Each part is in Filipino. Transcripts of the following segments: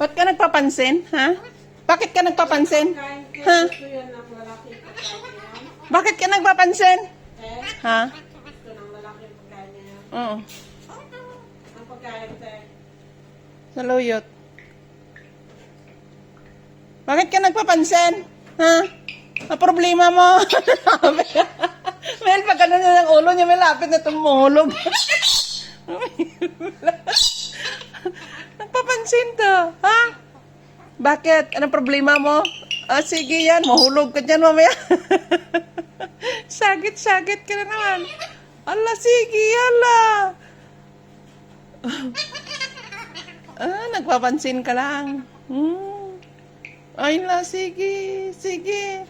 Ba't ka nagpapansin? Ha? Bakit ka nagpapansin? Ha? Gusto yan ng lalaki pagkain niya. Bakit ka nagpapansin? Ha? Gusto ng lalaki pagkain niya. Oo. Ang pagkain, te. Saluyot. Bakit ka nagpapansin? Ha? Ang problema mo? Mel, pag ano niya ng ulo niya, may lapit na tumulog. Nagpapansin to, ha? Bakit? Anong problema mo? Ah, sige yan, mahulog ka dyan mamaya. Sagit-sagit ka na naman. Ala, sige, ala. Ah, nagpapansin ka lang. Ay na, sige, sige.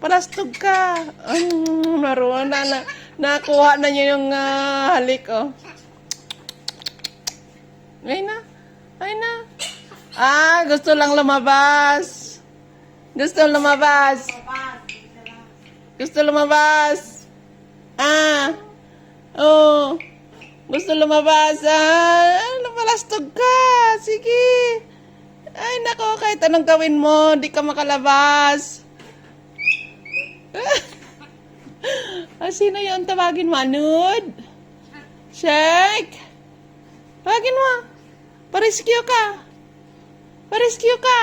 Palastog ka. Naroon na, nakuha na niya yung halik, oh. Ay na, ay na. Ah, gusto lang lumabas. Gusto lumabas. Gusto lumabas. Ah, oh. Gusto lumabas. Ah, palastog ka. Sige. Ay, nako, kahit anong gawin mo, di ka makalabas. Ah, sino yun? Tawagin mo, Anud? Shake! Tawagin mo. Pa-rescue ka. Pa-rescue ka.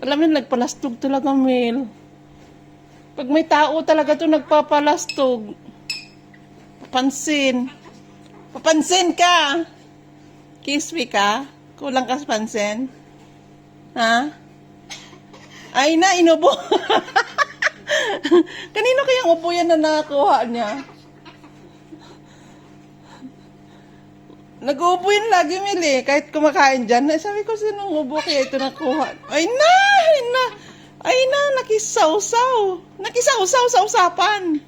Alam mo, nagpalastog talaga, Mel. Pag may tao talaga to nagpapalastog. Papansin. Papansin ka. Kiss me ka. Kulang ka sa pansin. Ha? Ay na, inubo. Kanino kayang upo yan na nakakuha niya? Nag-uupo yun lagi, Mili. Kahit kumakain dyan. Sabi ko, sinong ubo kaya ito nakuha? Ay na! Ay na! Ay na! Nakisaw-saw! Nakisaw-saw sa usapan!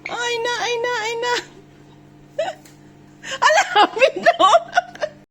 Ay na! Ay na! Ay na!